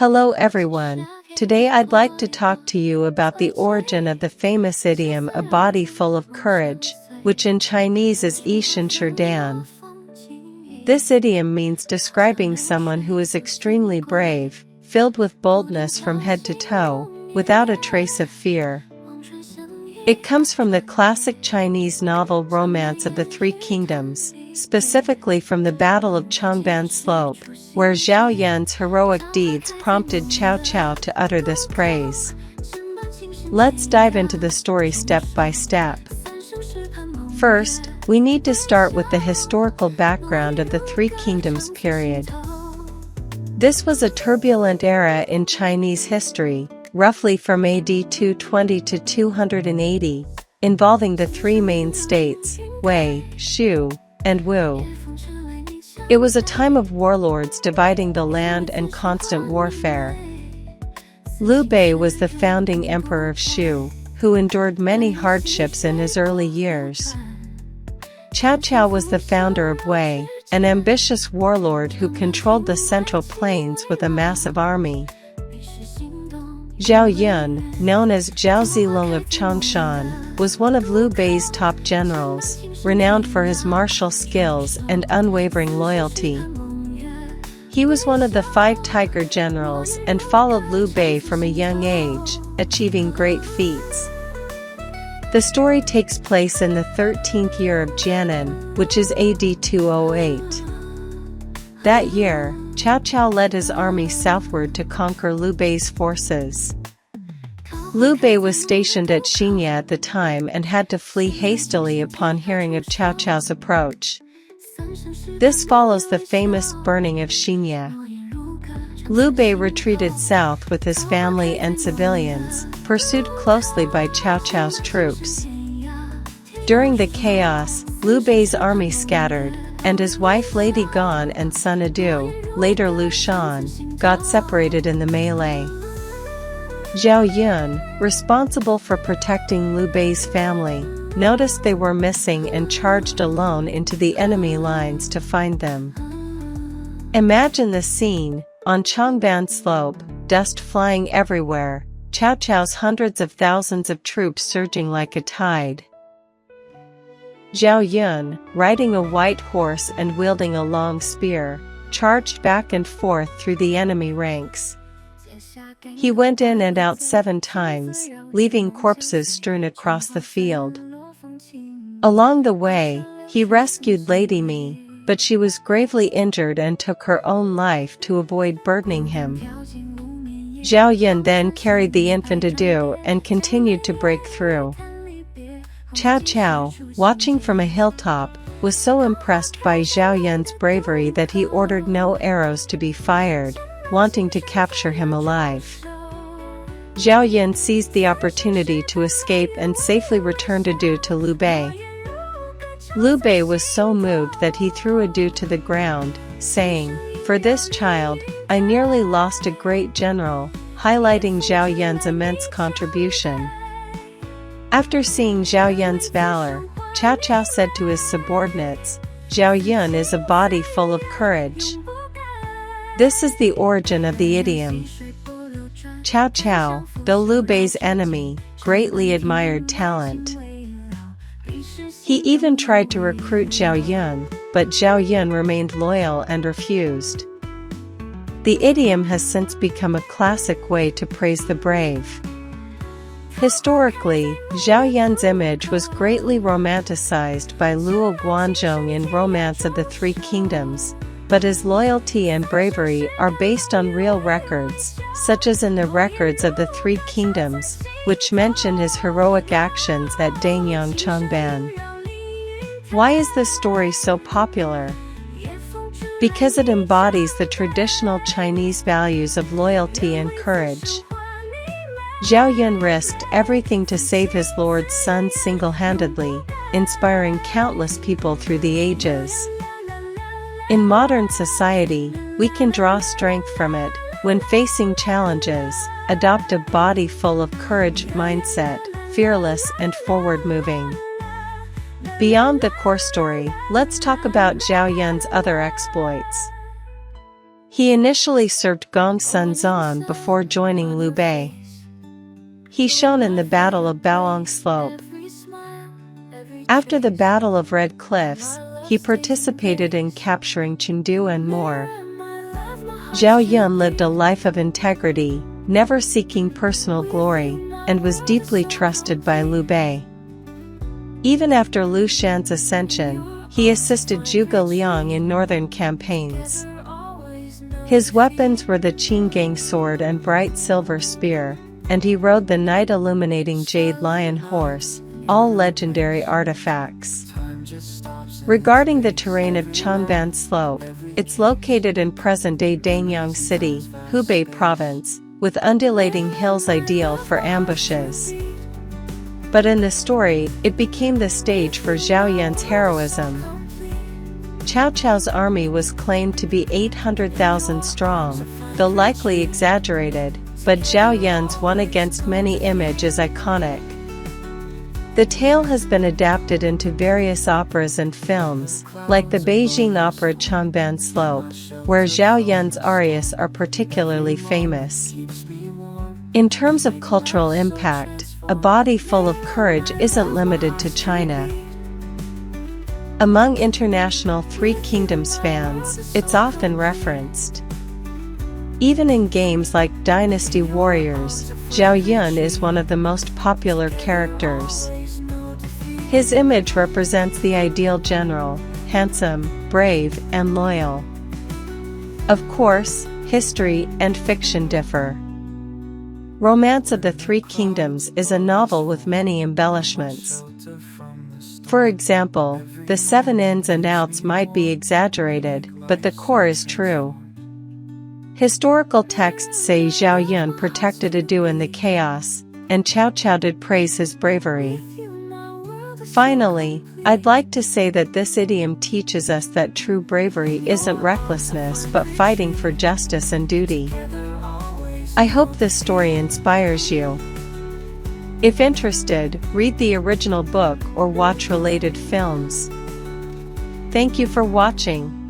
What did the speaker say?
Hello everyone, today I'd like to talk to you about the origin of the famous idiom "a body full of courage," which in Chinese is 一身是胆. This idiom means describing someone who is extremely brave, filled with boldness from head to toe, without a trace of fear. It comes from the classic Chinese novel Romance of the Three Kingdoms, specifically from the Battle of Changban Slope, where Zhao Yun's heroic deeds prompted Cao Cao to utter this praise. Let's dive into the story step by step. First, we need to start with the historical background of the Three Kingdoms period. This was a turbulent era in Chinese history, roughly from AD 220 to 280, involving the three main states, Wei, Shu, and Wu. It was a time of warlords dividing the land and constant warfare. Liu Bei was the founding emperor of Shu, who endured many hardships in his early years. Cao Cao was the founder of Wei, an ambitious warlord who controlled the central plains with a massive army. Zhao Yun, known as Zhao Zilong of Changshan, was one of Liu Bei's top generals, renowned for his martial skills and unwavering loyalty. He was one of the 5 Tiger generals and followed Liu Bei from a young age, achieving great feats. The story takes place in the 13th year of Jianan, which is AD 208. That year, Cao Cao led his army southward to conquer Liu Bei's forces. Liu Bei was stationed at Xinya at the time and had to flee hastily upon hearing of Cao Cao's approach. This follows the famous burning of Xinya. Liu Bei retreated south with his family and civilians, pursued closely by Cao Cao's troops. During the chaos, Liu Bei's army scattered, and his wife Lady Gan and son Adu, later Liu Shan, got separated in the melee. Zhao Yun, responsible for protecting Liu Bei's family, noticed they were missing and charged alone into the enemy lines to find them. Imagine the scene, on Changban Slope, dust flying everywhere, Cao Cao's hundreds of thousands of troops surging like a tide. Zhao Yun, riding a white horse and wielding a long spear, charged back and forth through the enemy ranks. He went in and out 7 times, leaving corpses strewn across the field. Along the way, he rescued Lady Mi, but she was gravely injured and took her own life to avoid burdening him. Zhao Yun then carried the infant Adu and continued to break through. Cao Cao, watching from a hilltop, was so impressed by Zhao Yun's bravery that he ordered no arrows to be fired, wanting to capture him alive. Zhao Yun seized the opportunity to escape and safely returned Adu to Liu Bei. Liu Bei was so moved that he threw Adu to the ground, saying, "For this child, I nearly lost a great general," highlighting Zhao Yun's immense contribution. After seeing Zhao Yun's valor, Cao Cao said to his subordinates, "Zhao Yun is a body full of courage." This is the origin of the idiom. Cao Cao, though Liu Bei's enemy, greatly admired talent. He even tried to recruit Zhao Yun, but Zhao Yun remained loyal and refused. The idiom has since become a classic way to praise the brave. Historically, Zhao Yun's image was greatly romanticized by Luo Guanzhong in Romance of the Three Kingdoms, but his loyalty and bravery are based on real records, such as in the records of the Three Kingdoms, which mention his heroic actions at Danyang Changban. Why is this story so popular? Because it embodies the traditional Chinese values of loyalty and courage. Zhao Yun risked everything to save his lord's son single-handedly, inspiring countless people through the ages. In modern society, we can draw strength from it. When facing challenges, adopt a body full of courage mindset, fearless and forward-moving. Beyond the core story, let's talk about Zhao Yun's other exploits. He initially served Gongsun Zan before joining Liu Bei. He shone in the Battle of Baoang Slope. After the Battle of Red Cliffs, he participated in capturing Chengdu and more. Zhao Yun lived a life of integrity, never seeking personal glory, and was deeply trusted by Liu Bei. Even after Liu Shan's ascension, he assisted Zhuge Liang in northern campaigns. His weapons were the Qinggang sword and bright silver spear, and he rode the night-illuminating jade lion horse, all legendary artifacts. Regarding the terrain of Changban Slope, it's located in present-day Danyang City, Hubei Province, with undulating hills ideal for ambushes. But in the story, it became the stage for Zhao Yun's heroism. Cao Cao's army was claimed to be 800,000 strong, though likely exaggerated, but Zhao Yun's won against many image is iconic. The tale has been adapted into various operas and films, like the Beijing opera Changban Slope, where Zhao Yun's arias are particularly famous. In terms of cultural impact, a body full of courage isn't limited to China. Among international Three Kingdoms fans, it's often referenced. Even in games like Dynasty Warriors, Zhao Yun is one of the most popular characters. His image represents the ideal general, handsome, brave, and loyal. Of course, history and fiction differ. Romance of the Three Kingdoms is a novel with many embellishments. For example, the 7 ins and outs might be exaggerated, but the core is true. Historical texts say Zhao Yun protected Adu in the chaos, and Cao Cao did praise his bravery. Finally, I'd like to say that this idiom teaches us that true bravery isn't recklessness but fighting for justice and duty. I hope this story inspires you. If interested, read the original book or watch related films. Thank you for watching.